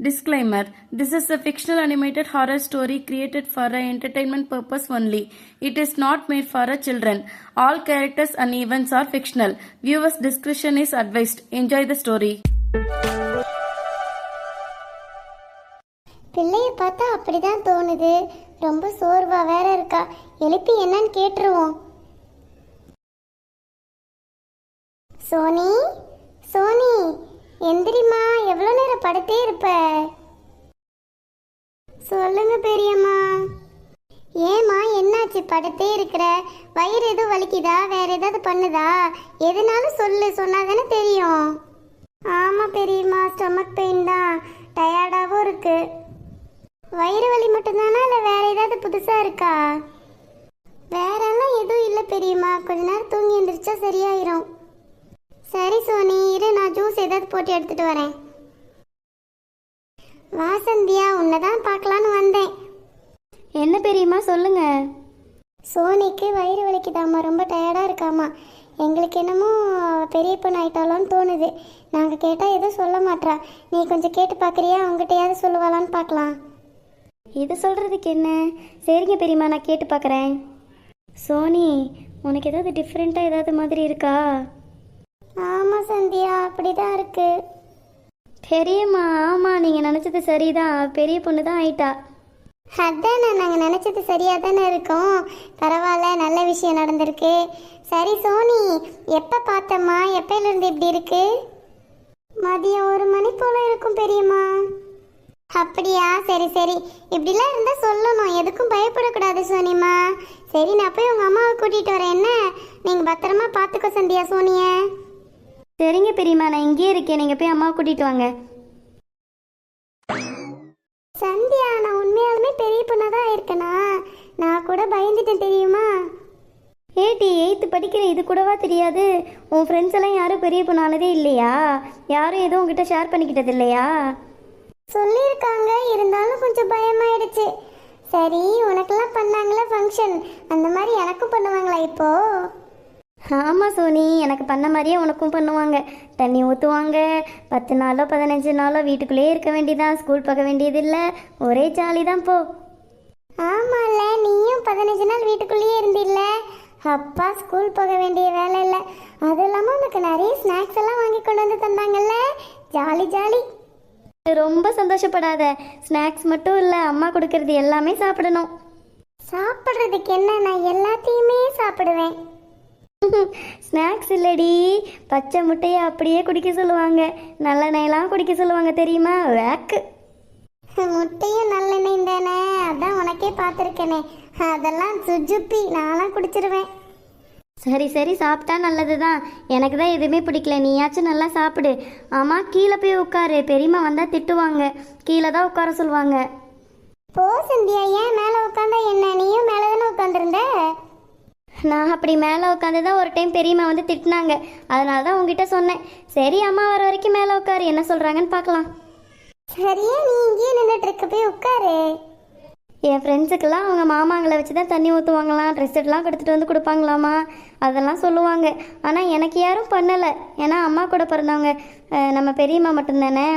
Disclaimer: This is a fictional animated horror story created for a entertainment purpose only. It is not made for a children. All characters and events are fictional. Viewers' discretion is advised. Enjoy the story. பிள்ளைய பார்த்தா அப்படிதான் தோணுது. ரொம்ப சோர்வா வேற இருக்கா. எழுப்பி என்னன்னு கேட்டுருவோம். சோனி, சோனி, எந்திரிமா. எவ்வளோ நேரம் படுத்தே இருப்ப? சொல்லுங்க பெரியம்மா. ஏம்மா என்னாச்சு படுத்தே இருக்கிற? வயிறு எதுவும் வலிக்குதா? வேற ஏதாவது பண்ணுதா? எதுனாலும் சொல்லு, சொன்னாதானே தெரியும். ஆமா பெரியம்மா, ஸ்டொமக் பெயின் தான். டயர்டாகவும் இருக்கு. வயிறு வலி மட்டும்தானா இல்லை வேற ஏதாவது புதுசா இருக்கா? வேறெல்லாம் எதுவும் இல்லை பெரியம்மா. கொஞ்ச நேரம் தூங்கி எழுந்திரிச்சா சரியாயிரும். சரி சோனி, இரு, நான் ஜூஸ் ஏதாவது போட்டு எடுத்துட்டு வரேன். வாசந்தியா, உன்னதான் பார்க்கலான்னு வந்தேன். என்ன பெரியம்மா, சொல்லுங்க. சோனிக்கு வயிறு வலிக்குதாம்மா, ரொம்ப டயர்டாக இருக்காமா. எங்களுக்கு என்னமோ பெரிய பொண்ணு ஆயிட்டாலோன்னு தோணுது. நாங்கள் கேட்டால் எதுவும் சொல்ல மாட்றா. நீ கொஞ்சம் கேட்டு பார்க்குறியா? அவங்ககிட்டயாவது சொல்லுவாளான்னு பார்க்கலாம். இது சொல்கிறதுக்கு என்ன? சரிங்க பெரியம்மா, நான் கேட்டு பார்க்குறேன். சோனி, உனக்கு ஏதாவது டிஃப்ரெண்ட்டாக ஏதாவது மாதிரி இருக்கா? ஆமாம் சந்தியா, அப்படிதான் இருக்கு. பெரியம்மா, ஆமாம், நீங்கள் நினச்சது சரிதான். பெரிய பொண்ணு தான் ஆயிட்டா. அதானே, நாங்கள் நினச்சது சரியாக தானே இருக்கோம். பரவாயில்ல, நல்ல விஷயம் நடந்திருக்கு. சரி சோனி, எப்போ பார்த்தம்மா? எப்போலேருந்து இப்படி இருக்கு? மதியம் 1 மணி போல் இருக்கும் பெரியம்மா. அப்படியா? சரி சரி, இப்படிலாம் இருந்தால் சொல்லணும். எதுக்கும் பயப்படக்கூடாது சோனிம்மா. சரி, நான் போய் உங்கள் அம்மாவை கூட்டிகிட்டு வரேன். என்ன, நீங்கள் பத்திரமா பார்த்துக்கோ சந்தியா சோனியை. சரிங்க பெரியம்மா, நான் இங்கேயே இருக்கேன். நீங்கள் போய் அம்மாவை கூட்டிகிட்டு வாங்க. சந்தியா, நான் உண்மையாலுமே பெரிய பொண்ணாதான் இருக்கேனா? நான் கூட பயந்துட்டேன் தெரியுமா? ஏடி, 8th படிக்கிற, இது கூடவா தெரியாது? உன் ஃப்ரெண்ட்ஸ் எல்லாம் யாரும் பெரிய பொண்ணானதே இல்லையா? யாரும் எதுவும் உங்ககிட்ட ஷேர் பண்ணிக்கிட்டது இல்லையா? சொல்லியிருக்காங்க, இருந்தாலும் கொஞ்சம் பயமாயிடுச்சு. சரி, உனக்கெல்லாம் பண்ணாங்களா ஃபங்க்ஷன்? அந்த மாதிரி எனக்கும் பண்ணுவாங்களா இப்போ? ஆமாம் சோனி, எனக்கு பண்ண மாதிரியே உனக்கும் பண்ணுவாங்க. தண்ணி ஊற்றுவாங்க. 10 நாளோ 15 நாளோ வீட்டுக்குள்ளேயே இருக்க வேண்டியதான். ஸ்கூல் பார்க்க வேண்டியதில்லை. ஒரே ஜாலி தான் போ. ஆமாம்ல, நீயும் 15 நாள் வீட்டுக்குள்ளேயே இருந்தில்ல. அப்பா, ஸ்கூல் போக வேண்டிய வேலை இல்லை. அது இல்லாமல் உனக்கு நிறைய ஸ்நாக்ஸ் எல்லாம் வாங்கி கொண்டு வந்து தந்தாங்கல்ல. Jolly jolly. ரொம்ப சந்தோஷப்படாத. ஸ்நாக்ஸ் மட்டும் இல்லை, அம்மா கொடுக்கறது எல்லாமே சாப்பிடணும். சாப்பிட்றதுக்கு என்ன, நான் எல்லாத்தையுமே சாப்பிடுவேன். ஸ்நாக்ஸ் இல்லடி, பச்சை முட்டையை அப்படியே குடிக்க சொல்லுவாங்க. நல்லெண்ணெயெல்லாம் குடிக்க சொல்லுவாங்க தெரியுமா? வேக்கு. முட்டையும் நல்லெண்ணெய் தானே, அதான் உனக்கே பார்த்துருக்கேனே. அதெல்லாம் சுஜுப்பி, நான்லாம் குடிச்சிருவேன். சரி சரி, சாப்பிட்டா நல்லது தான். எனக்கு தான் எதுவுமே பிடிக்கல. நீயாச்சும் நல்லா சாப்பிடு. ஆமாம், கீழே போய் உட்காரு. பெரியம்மா வந்தால் திட்டுவாங்க. கீழே தான் உட்கார சொல்லுவாங்க. போ சந்தியா, ஏன் மேலே உட்காந்தா என்ன? நீயும் மேலே தானே உட்காந்துருந்த. நான் அப்படி மேலே உட்காந்து தான் ஒரு டைம் பெரியம்மா வந்து திட்டினாங்க. அதனால தான் உங்ககிட்ட சொன்னேன். சரி, அம்மா வர வரைக்கும் மேலே உட்காரு, என்ன சொல்கிறாங்கன்னு பார்க்கலாம். சரியா, நீ இங்கேயே நின்றுட்டு இருக்க, போய் உட்காரு. என் ஃப்ரெண்ட்ஸுக்கெல்லாம் அவங்க மாமாங்களை வச்சு தான் தண்ணி ஊற்றுவாங்களாம். ட்ரெஸ்ஸெல்லாம் கொடுத்துட்டு வந்து கொடுப்பாங்களாமா. அதெல்லாம் சொல்லுவாங்க. ஆனால் எனக்கு யாரும் பண்ணலை. ஏன்னா அம்மா கூட பிறந்தவங்க நம்ம பெரியம்மா மட்டும்தானே.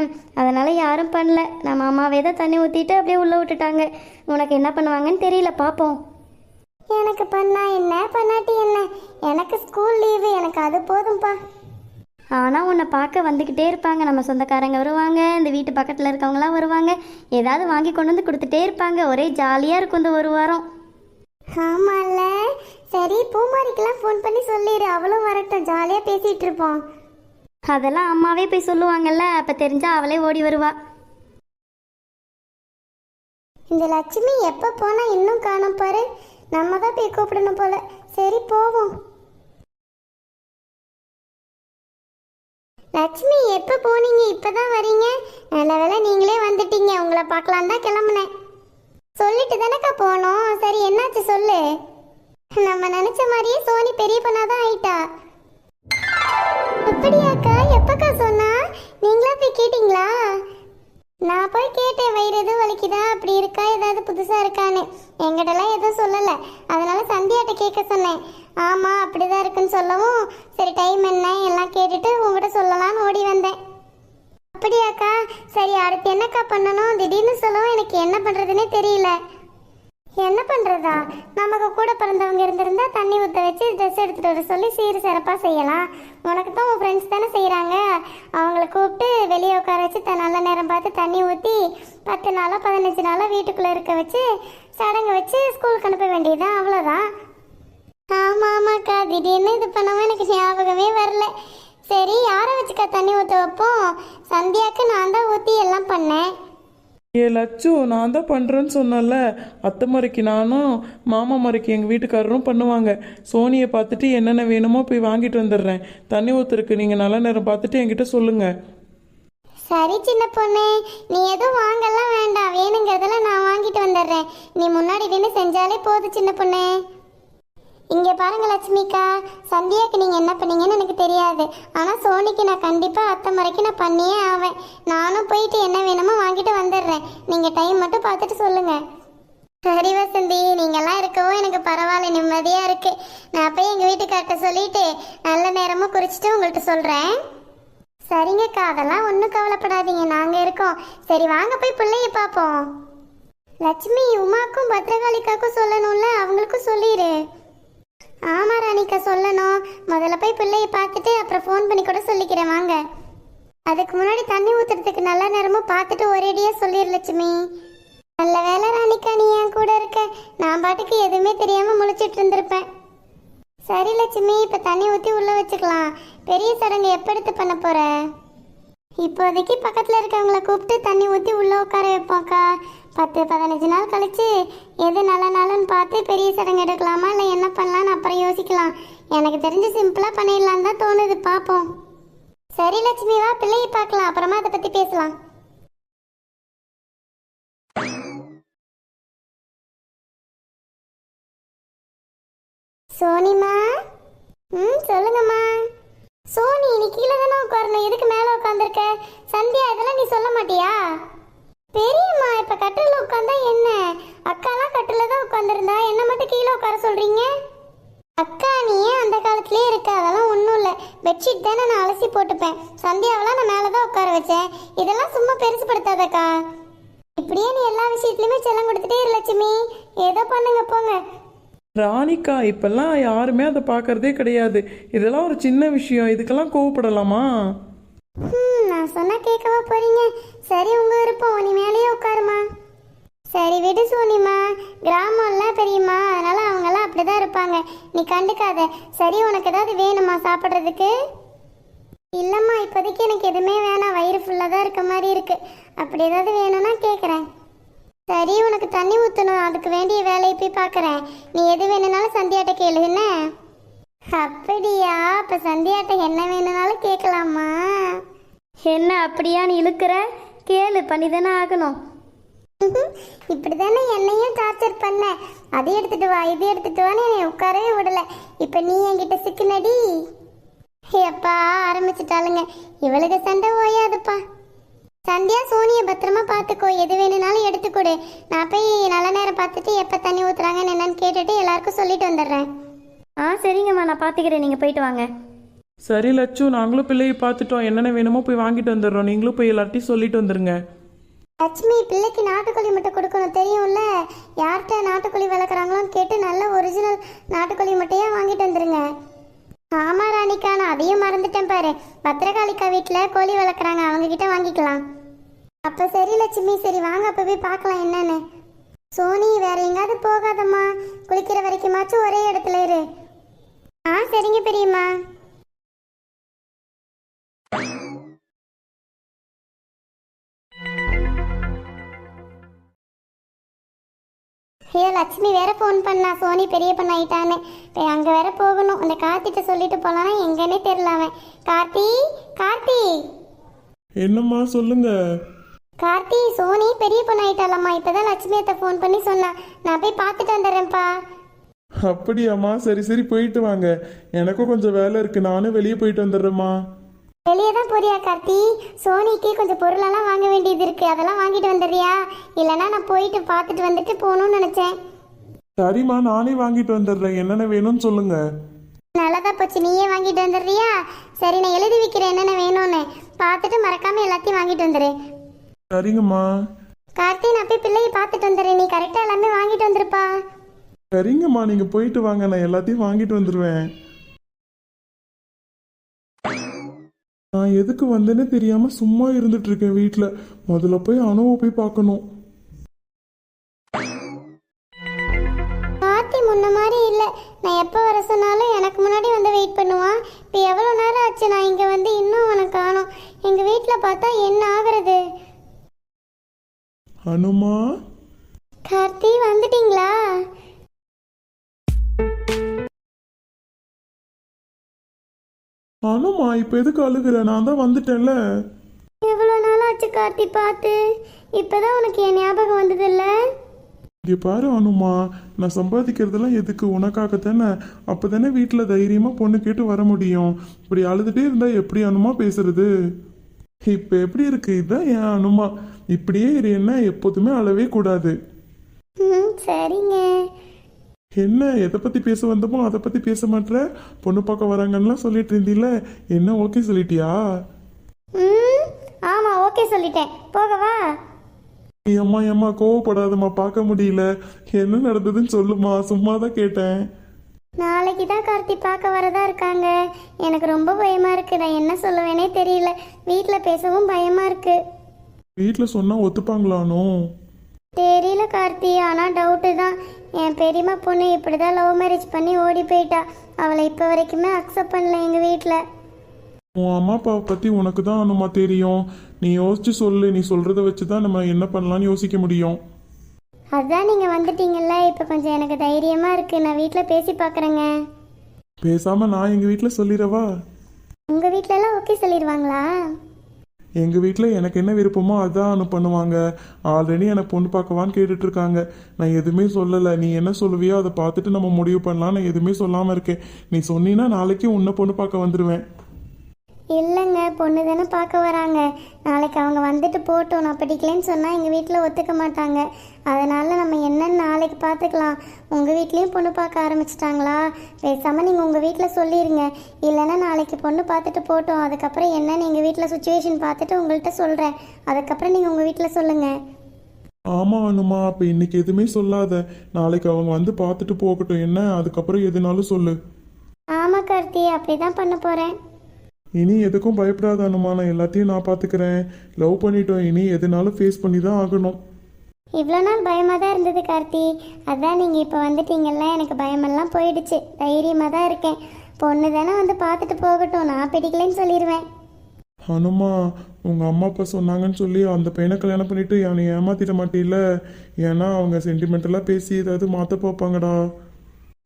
அதனால் யாரும் பண்ணல. நம்ம அம்மாவே தான் தண்ணி ஊற்றிட்டு அப்படியே உள்ளே விட்டுட்டாங்க. உனக்கு என்ன பண்ணுவாங்கன்னு தெரியல, பார்ப்போம். எனக்கு பண்ணா என்ன, பண்ணாட்டி என்ன? எனக்கு ஸ்கூல் லீவு, எனக்கு அது போதும்பா. ஆனால் உன்னை பார்க்க வந்துக்கிட்டே இருப்பாங்க. நம்ம சொந்தக்காரங்க வருவாங்க, இந்த வீட்டு பக்கத்தில் இருக்கவங்களாம் வருவாங்க. ஏதாவது வாங்கி கொண்டு வந்து கொடுத்துட்டே இருப்பாங்க. ஒரே ஜாலியாக இருக்கும் இந்த 1 வாரம். ஆமாம்ல. சரி, பூமாரிக்கெல்லாம் ஃபோன் பண்ணி சொல்லிடு, அவளும் வரட்டும், ஜாலியாக பேசிகிட்டு இருப்போம். அதெல்லாம் அம்மாவே போய் சொல்லுவாங்கல்ல, அப்போ தெரிஞ்சா அவளே ஓடி வருவா. இந்த லட்சுமி எப்போ போனால் இன்னும் காணோம் பாரு. நம்ம தான் போய் கூப்பிடணும் போல. சரி, போவோம். லட்சுமி, எப்போ போனீங்க? இப்போதான் வரீங்க? நல்ல வேலை நீங்களே வந்துட்டீங்க. உங்களை பார்க்கலாம் தான் கிளம்புனேன். சொல்லிட்டு தானேக்கா போனோம். சரி, என்னாச்சு சொல்லு. நம்ம நினைச்ச மாதிரியே சோனி பெரிய பொண்ணாதான் ஆயிட்டா. அப்படியாக்கா? எப்பக்கா சொன்னா? நீங்களா போய் கேட்டீங்களா? நான் போய் கேட்டேன், வயிறு எதுவும் வலிக்குதா, அப்படி இருக்கா, ஏதாவது புதுசாக இருக்கான்னு. எங்கிட்டலாம் எதுவும் சொல்லலை. அதனால சந்தியாட்ட கேட்க சொன்னேன். ஆமாம், அப்படிதான் இருக்குன்னு சொல்லவும், சரி டைம் என்ன எல்லாம் கேட்டுட்டு உங்கள்கிட்ட சொல்லலான்னு ஓடி வந்தேன். அப்படியாக்கா? சரி, அடுத்து என்னக்கா பண்ணணும்? திடீர்னு சொல்லவும் எனக்கு என்ன பண்றதுன்னே தெரியல. என்ன பண்றதா? நமக்கு கூட பிறந்தவங்க இருந்திருந்தா தண்ணி ஊற்ற வச்சு ட்ரெஸ் எடுத்துட்டு வர சொல்லி சீர் சிறப்பாக செய்யலாம். உனக்கு தான் உன் ஃப்ரெண்ட்ஸ் தானே செய்கிறாங்க. அவங்கள கூப்பிட்டு வெளியே உட்கார வச்சு நல்ல நேரம் பார்த்து தண்ணி ஊற்றி 10 நாளோ 15 நாளோ வீட்டுக்குள்ளே இருக்க வச்சு சடங்கு வச்சு ஸ்கூலுக்கு அனுப்ப வேண்டியதுதான், அவ்வளோதான். ஆமாம் ஆமாக்கா, திடீர்னு இது பண்ணவும் எனக்கு ஞாபகமே வரல. சரி, யாரை வச்சுக்கா தண்ணி ஊற்ற வைப்போம்? சந்தியாவுக்கு நான் தான் ஊற்றி எல்லாம் பண்ணேன். லட்சு, நான் தான் பண்ணுறேன்னு சொன்னல. அத்தை முறைக்கு நானும் மாமா முறைக்கு எங்கள் வீட்டுக்காரரும் பண்ணுவாங்க. சோனியை பார்த்துட்டு என்னென்ன வேணுமோ போய் வாங்கிட்டு வந்துடுறேன். தண்ணி ஊற்றுருக்கு நீங்கள் நல்ல நேரம் பார்த்துட்டு என்கிட்ட சொல்லுங்கள். சரி சின்ன பொண்ணு, நீ எதுவும் வாங்கலாம் வேண்டாம், வேணுங்கிறதெல்லாம் நான் வாங்கிட்டு வந்துடுறேன். நீ முன்னாடி நின்று செஞ்சாலே போதும் சின்ன பொண்ணு. இங்கே பாருங்க லட்சுமிக்கா, சந்தியாவுக்கு நீங்கள் என்ன பண்ணீங்கன்னு எனக்கு தெரியாது. ஆனால் சோனிக்கு நான் கண்டிப்பாக அத்தை முறைக்கு நான் பண்ணியே ஆவேன். நானும் போயிட்டு என்ன வேணுமோ வாங்கிட்டு வந்துடுறேன். நீங்கள் டைம் மட்டும் பார்த்துட்டு சொல்லுங்கள். சரி வசந்தி, நீங்கள்லாம் இருக்கவும் எனக்கு பரவாயில்ல, நிம்மதியாக இருக்குது. நான் போய் எங்கள் வீட்டுக்கார்ட்ட சொல்லிட்டு நல்ல நேரமும் குறிச்சிட்டு உங்கள்கிட்ட சொல்கிறேன். சரிங்கக்கா, அதெல்லாம் ஒன்றும் கவலைப்படாதீங்க, நாங்கள் இருக்கோம். சரி வாங்க போய் பிள்ளைய பார்ப்போம். லட்சுமி, உமாக்கும் பத்ரகாளிக்காக்கும் சொல்லணும்ல, அவங்களுக்கும் சொல்லிடு. ஆமாம் ராணிக்கா, சொல்லணும். முதல்ல போய் பிள்ளையை பார்த்துட்டு அப்புறம் ஃபோன் பண்ணி கூட சொல்லிக்கிறேன் வாங்க. அதுக்கு முன்னாடி தண்ணி ஊற்றுறதுக்கு நல்ல நேரமும் பார்த்துட்டு ஒரேடியாக சொல்லிடு லட்சுமி. நல்ல வேலை ராணிக்கா, நீ என் கூட இருக்க. நான் பாட்டுக்கு எதுவுமே தெரியாமல் முழிச்சிட்டு இருந்திருப்பேன். சரி லட்சுமி, இப்போ தண்ணி ஊற்றி உள்ளே வச்சுக்கலாம். பெரிய சடங்கு எப்போ எடுத்து பண்ண போகிற? இப்போதைக்கு பக்கத்தில் இருக்கவங்கள கூப்பிட்டு தண்ணி ஊற்றி உள்ளே உட்கார வைப்போம்க்கா. 10-15 நாள் கழிச்சு எது நல்ல நாளுன்னு பார்த்து பெரிய சடங்கு எடுக்கலாமா இல்லை என்ன பண்ணலான்னு அப்புறம் யோசிக்கலாம். எனக்கு தெரிஞ்சு சிம்பிளாக பண்ணிடலான்னு தான் தோணுது, பார்ப்போம். சரி லட்சுமி, வா பிள்ளையை பார்க்கலாம், அப்புறமா அதை பற்றி பேசலாம். சோனிமா. சொல்லுங்கம்மா. சோனி, நீ கீழே தானே உட்காரணும், எதுக்கு மேலே உட்காந்துருக்க? சந்தியா, இதெல்லாம் நீ சொல்ல மாட்டியா? பெரியம்மா, இப்ப கட்டில உட்காந்தா என்ன? அக்காலாம் கட்டில தான் உட்காந்துருந்தா, என்ன மட்டும் கீழே உட்கார சொல்றீங்க? அக்கா, நீ ஏன் அந்த காலத்திலே இருக்க? அதெல்லாம் ஒன்றும் இல்லை, பெட்ஷீட் தானே நான் அலசி போட்டுப்பேன். சந்தியாவெல்லாம் நான் மேலே தான் உட்கார வச்சேன். இதெல்லாம் சும்மா பெருசுப்படுத்தாதக்கா. இப்படியே நீ எல்லா விஷயத்துலையுமே செல்லம் கொடுத்துட்டே இரு லட்சுமி. ஏதோ பண்ணுங்க போங்க. ராணிக்கா, இப்பெல்லாம் யாருமே அதை பார்க்கறதே கிடையாது. இதெல்லாம் ஒரு சின்ன விஷயம், இதுக்கெல்லாம் கோவப்படலாமா? நான் சொன்னா கேட்கவா போறீங்க? சரி, உங்க விருப்பம், நீ மேலேயே உட்காருமா. சரி விடு சோனிமா, கிராமம்ல பெரியம்மா, அதனால அவங்கெல்லாம் அப்படிதான் இருப்பாங்க, நீ கண்டுக்காத. சரி, உனக்கு ஏதாவது வேணுமா சாப்பிட்றதுக்கு? இல்லைம்மா, இப்போதைக்கு எனக்கு எதுவுமே வேணாம், வயிறு ஃபுல்லாக தான் இருக்க மாதிரி இருக்கு. அப்படி ஏதாவது வேணும்னா கேட்குறேன். சரி, உனக்கு தண்ணி ஊற்றணும், அதுக்கு வேண்டிய வேலையை போய் பார்க்குறேன். நீ எது வேணும்னாலும் சந்தியாட்ட கேளு என்ன? அப்படியா? இப்போ சந்தியாட்ட என்ன வேணும்னாலும் கேட்கலாமா? என்ன அப்படியா நீ இழுக்கிற? கேளு, பண்ணி தானே ஆகணும். இப்படிதானே என்னையும் டார்ச்சர் பண்ண. அதை எடுத்துட்டு வா, இது எடுத்துட்டு வான்னு என்னை உட்காரவே விடல. இப்போ நீ என்கிட்ட சிக்குனடி. எப்பா ஆரம்பிச்சுட்டாளுங்க, இவளுக்கு சண்டை ஓயாதுப்பா. சந்தியா, சோனியை பத்திரமா பார்த்துக்கோ, எது வேணும்னாலும் எடுத்துக்கொடு. நான் போய் நல்ல நேரம் பார்த்துட்டு எப்போ தண்ணி ஊற்றுறாங்கன்னு என்னன்னு கேட்டுட்டு எல்லாருக்கும் சொல்லிட்டு வந்துடுறேன். சரிங்கம்மா, நான் பார்த்துக்கிறேன், நீங்கள் போயிட்டு வாங்க. சரி லட்சு, நாங்களும் பிள்ளையை பார்த்துட்டோம். என்னென்ன வேணுமோ போய் வாங்கிட்டு வந்துடுறோம். நீங்களும் போய் எல்லார்ட்டையும் சொல்லிட்டு வந்துருங்க. லட்சுமி, பிள்ளைக்கு நாட்டுக்கோழி முட்டை கொடுக்கணும், தெரியும்ல? யார்கிட்ட நாட்டுக்கோழி வளர்க்குறாங்களோன்னு கேட்டு நல்ல ஒரிஜினல் நாட்டுக்கோழி முட்டையாக வாங்கிட்டு வந்துருங்க. ஆமாம் ராணிக்கா, நான் அதையும் மறந்துட்டேன் பாரு. பத்திரகாளிக்கா வீட்டில் கோழி வளர்க்குறாங்க, அவங்கக்கிட்ட வாங்கிக்கலாம். அப்போ சரி லட்சுமி, சரி வாங்க அப்போ போய் பார்க்கலாம் என்னன்னு. சோனி, வேற எங்காவது போகாதம்மா, குளிக்கிற வரைக்குமாச்சும் ஒரே இடத்துல இரு. சரிங்க பெரியம்மா. ஐயோ, லட்சுமி வேற ஃபோன் பண்ணா, சோனி பெரிய பொண்ணாயிட்டான்னு. அங்கே வேற போகணும். அந்த கார்த்திட்ட சொல்லிட்டு போலான்னா எங்கன்னே தெரியல அவன். கார்த்தி, கார்த்தி. என்னம்மா சொல்லுங்க. கார்த்தி, சோனி பெரிய பொண்ணாயிட்டாலம்மா. இப்போதான் லட்சுமி அத்தை ஃபோன் பண்ணி சொன்னா. நான் போய் பார்த்துட்டு வந்துடுறேன்ப்பா. அப்படியாம்மா, சரி சரி போயிட்டு வாங்க. எனக்கும் கொஞ்சம் வேலை இருக்கு, நானும் வெளியே போயிட்டு வந்துடுறேம்மா. வெளியே தான் போறியா கார்த்தி? சோனிக்கு கொஞ்சம் பொருளெல்லாம் வாங்க வேண்டியது இருக்கு, அதெல்லாம் வாங்கிட்டு வந்துடுறியா? இல்லைன்னா நான் போயிட்டு பார்த்துட்டு வந்துட்டு போகணும்னு நினச்சேன். சரிம்மா, நானே வாங்கிட்டு வந்துடுறேன். என்னென்ன வேணும்னு சொல்லுங்க. நல்லதா போச்சு, நீயே வாங்கிட்டு வந்துடுறியா? சரி, நான் எழுதி வைக்கிறேன் என்னென்ன வேணும்னு. பார்த்துட்டு மறக்காம எல்லாத்தையும் வாங்கிட்டு வந்துரு. சரிங்கம்மா. கார்த்தி, நான் போய் பிள்ளையை பார்த்துட்டு வந்துடுறேன். நீ கரெக்டா எல்லாமே வாங்கிட்டு வந்துருப்பா. சரிங்கம்மா, நீங்கள் போயிட்டு வாங்க, நான் எல்லாத்தையும் வாங்கிட்டு வந்துடுவேன். நான் எதுக்கு வந்தேன்னு தெரியாம சும்மா இருந்துட்டு இருக்கேன் வீட்டில். முதல்ல போய் அணுவை போய் பார்க்கணும். கார்த்தி முன்ன மாதிரி இல்லை. நான் எப்போ வர சொன்னாலும் எனக்கு முன்னாடி வந்து வெயிட் பண்ணுவான். இப்போ எவ்வளோ நேரம் ஆச்சு நான் இங்கே வந்து இன்னும் அவனை காணோம். எங்கள் வீட்டில் பார்த்தா என்ன ஆகுறது? அனுமா, கார்த்தி வந்துட்டீங்களா? அனுமா இப்போ எதுக்கு அழுகுற? நான் தான் வந்துட்டேன்ல. எவ்வளோ நாள் ஆச்சு கார்த்தி பார்த்து? இப்போதான் உனக்கு என் ஞாபகம் வந்ததில்ல? இங்கே பாரு அனுமா, நான் சம்பாதிக்கிறதெல்லாம் எதுக்கு? உனக்காக தானே. அப்போ தானே வீட்டில் தைரியமாக பொண்ணு கேட்டு வர முடியும். இப்படி அழுதுகிட்டே இருந்தால் எப்படி அனுமா பேசுறது? இப்போ எப்படி இருக்கு? இதுதான் என் அனுமா. இப்படியே இரு, என்ன எப்போதுமே அழவே கூடாது. ம், சரிங்க. என்ன எதை பற்றி பேச வந்தமோ அதை பற்றி பேச மாட்டேற? பொண்ணு பார்க்க வராங்கன்னுலாம் சொல்லிட்டு இருந்தீல, என்ன ஓகே சொல்லிட்டியா? ம், ஆமாம், ஓகே சொல்லிட்டேன். போகவா? ஏம்மா ஏம்மா கோவப்படாதம்மா, பார்க்க முடியல. என்ன நடந்ததுன்னு சொல்லுமா, சும்மா தான் கேட்டேன். நாளைக்கு தான் கார்த்தி பார்க்க வரதா இருக்காங்க. எனக்கு ரொம்ப பயமா இருக்கு. நான் என்ன சொல்லுவேனே தெரியல. வீட்டில் பேசவும் பயமா இருக்கு. வீட்டில் சொன்னால் ஒத்துப்பாங்களானோ? தெரியல கார்த்தி, ஆனால் டவுட்டு தான். என் பெரியம்மா பொண்ணு இப்படி தான் லவ் மேரேஜ் பண்ணி ஓடி போயிட்டா. அவளை இப்போ வரைக்குமே அக்செப்ட் பண்ணல எங்கள் வீட்டில். உன் அம்மா அப்பாவை பற்றி உனக்கு தான் அனுமா தெரியும். நீ யோசிச்சு சொல்லு. நீ சொல்கிறத வச்சு தான் நம்ம என்ன பண்ணலான்னு யோசிக்க முடியும். அதான் நீங்கள் வந்துட்டீங்கல்ல, இப்போ கொஞ்சம் எனக்கு தைரியமாக இருக்குது. நான் வீட்டில் பேசி பார்க்குறேங்க. பேசாமல் நான் எங்கள் வீட்டில் சொல்லிடவா? உங்கள் வீட்டிலலாம் ஓகே சொல்லிடுவாங்களா? எங்கள் வீட்டில் எனக்கு என்ன விருப்பமோ அதான் அனு பண்ணுவாங்க. ஆல்ரெடி எனக்கு பொண்ணு பார்க்கவான்னு கேட்டுட்டு இருக்காங்க. நான் எதுவுமே சொல்லலை. நீ என்ன சொல்லுவியோ அதை பார்த்துட்டு நம்ம முடிவு பண்ணலாம். நான் எதுவுமே சொல்லாமல் இருக்கேன். நீ சொன்னீன்னா நாளைக்கு உன்னை பொண்ணு பார்க்க வந்துடுவேன். இல்லைங்க, பொண்ணு தானே பார்க்க வராங்க. நாளைக்கு அவங்க வந்துட்டு போட்டோம். நான் பிடிக்கலன்னு சொன்னால் எங்கள் வீட்டில் ஒத்துக்க மாட்டாங்க. அதனால் நம்ம என்னன்னு நாளைக்கு பார்த்துக்கலாம். உங்கள் வீட்லேயும் பொண்ணு பார்க்க ஆரம்பிச்சிட்டாங்களா? பேசாமல் நீங்கள் உங்கள் வீட்டில் சொல்லிடுங்க. இல்லைன்னா நாளைக்கு பொண்ணு பார்த்துட்டு போட்டோம். அதுக்கப்புறம் என்னன்னு எங்கள் வீட்டில் சுச்சுவேஷன் பார்த்துட்டு உங்கள்கிட்ட சொல்கிறேன். அதுக்கப்புறம் நீங்கள் உங்கள் வீட்டில் சொல்லுங்கள். ஆமாம் அனுமா, அப்போ இன்னைக்கு எதுவுமே சொல்லாத. நாளைக்கு அவங்க வந்து பார்த்துட்டு போகட்டும். என்ன அதுக்கப்புறம் எதுனாலும் சொல்லு. ஆமாம் கார்த்தி, அப்படி தான் பண்ண போகிறேன். இனி எதுக்கும் பயப்படாத அனுமா, நான் எல்லாத்தையும் நான் பார்த்துக்கிறேன். லவ் பண்ணிட்டோம், இனி எதுனாலும் ஃபேஸ் பண்ணி தான் ஆகணும். இவ்வளோ நாள் பயமாக தான் இருந்தது கார்த்தி. அதான் நீங்கள் இப்போ வந்துட்டீங்கல்ல, எனக்கு பயமெல்லாம் போயிடுச்சு. தைரியமாக தான் இருக்கேன். பொண்ணு தானே வந்து பார்த்துட்டு போகட்டும். நான் பிடிக்கலன்னு சொல்லிடுவேன். அனுமா, உங்கள் அம்மா அப்பா சொன்னாங்கன்னு சொல்லி அந்த பையனை கல்யாணம் பண்ணிட்டு அவனை ஏமாத்திட மாட்டேல? ஏன்னா அவங்க சென்டிமெண்டலாக பேசி ஏதாவது மாற்ற பார்ப்பாங்கடா.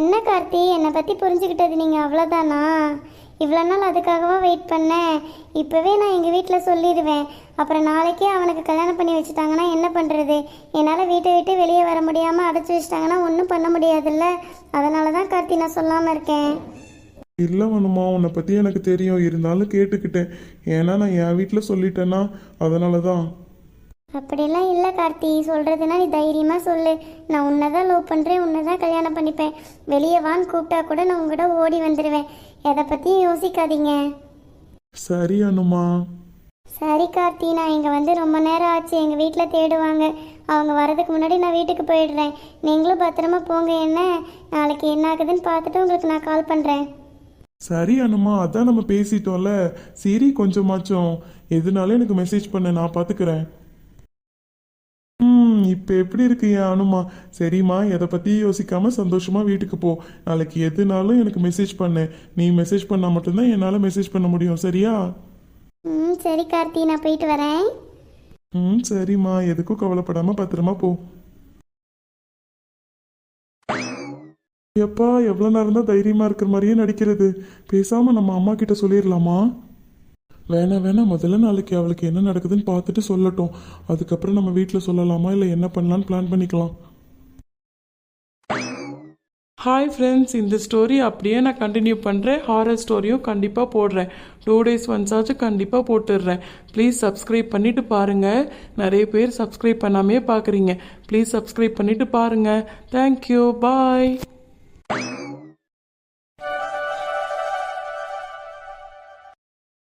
என்ன கார்த்தி, என்னை பற்றி புரிஞ்சுக்கிட்டது நீங்கள் அவ்வளோதானா? இவ்வளோ நாள் அதுக்காகவா வெயிட் பண்ணேன்? இப்போவே நான் எங்கள் வீட்டில் சொல்லிடுவேன். அப்புறம் நாளைக்கே அவனுக்கு கல்யாணம் பண்ணி வச்சுட்டாங்கன்னா என்ன பண்ணுறது? என்னால் வீட்டை விட்டு வெளியே வர முடியாமல் அடைச்சி வச்சுட்டாங்கன்னா ஒன்றும் பண்ண முடியாதுல்ல. அதனால தான் கார்த்தி நான் சொல்லாமல் இருக்கேன். இல்லை அனுமா, உன்னை பற்றி எனக்கு தெரியும். இருந்தாலும் கேட்டுக்கிட்டேன். ஏன்னா நான் என் வீட்டில் சொல்லிட்டேன்னா அதனால தான். அப்படிலாம் இல்லை கார்த்தி, சொல்கிறதுனா நீ தைரியமாக சொல்லு. நான் உன்னை தான் லவ் பண்ணுறேன், உன்னை தான் கல்யாணம் பண்ணிப்பேன். வெளியே வான்னு கூப்பிட்டா கூட நான் உங்கள்கிட்ட ஓடி வந்துடுவேன். எதை பற்றியும் யோசிக்காதீங்க. சரி அனுமா. சரி கார்த்தி, நான் இங்கே வந்து ரொம்ப நேரம் ஆச்சு. எங்கள் வீட்டில் தேடுவாங்க. அவங்க வரதுக்கு முன்னாடி நான் வீட்டுக்கு போயிடுறேன். நீங்களும் பத்திரமா போங்க. என்ன நாளைக்கு என்ன ஆகுதுன்னு பார்த்துட்டு உங்களுக்கு நான் கால் பண்ணுறேன். சரி அனுமா, அதான் நம்ம பேசிட்டோம்ல. சரி, கொஞ்சமாச்சும் எதுனாலும் எனக்கு மெசேஜ் பண்ண, நான் பார்த்துக்கிறேன். இப்போ எப்படி இருக்கு என் அனுமா? சரிம்மா, எதை பற்றி யோசிக்காம சந்தோஷமா வீட்டுக்கு போ. நாளைக்கு எதுனாலும் எனக்கு மெசேஜ் பண்ணு. நீ மெசேஜ் பண்ணால் மட்டும்தான் என்னால் மெசேஜ் பண்ண முடியும். சரியா? சரி கார்த்தி, நான் போயிட்டு வரேன். சரிம்மா, எதுக்கும் கவலைப்படாம பத்திரமா போ. எப்பா, எவ்வளோ நேரம் தான் தைரியமா இருக்கிற மாதிரியே நடிக்கிறது. பேசாம நம்ம அம்மா கிட்ட சொல்லிடலாமா? வேணாம், முதல்ல நாளைக்கு அவளுக்கு என்ன நடக்குதுன்னு பார்த்துட்டு சொல்லட்டும். அதுக்கப்புறம் நம்ம வீட்டில் சொல்லலாமா இல்லை என்ன பண்ணலான்னு பிளான் பண்ணிக்கலாம். ஹாய் ஃப்ரெண்ட்ஸ், இந்த ஸ்டோரி அப்படியே நான் கண்டினியூ பண்ணுறேன். ஹாரர் ஸ்டோரியும் கண்டிப்பாக போடுறேன். 2 days ஒன்ஸாச்சும் கண்டிப்பாக போட்டுடுறேன். ப்ளீஸ் சப்ஸ்கிரைப் பண்ணிவிட்டு பாருங்கள். நிறைய பேர் சப்ஸ்கிரைப் பண்ணாமே பார்க்குறீங்க. ப்ளீஸ் சப்ஸ்கிரைப் பண்ணிவிட்டு பாருங்கள். தேங்க்யூ, பாய்.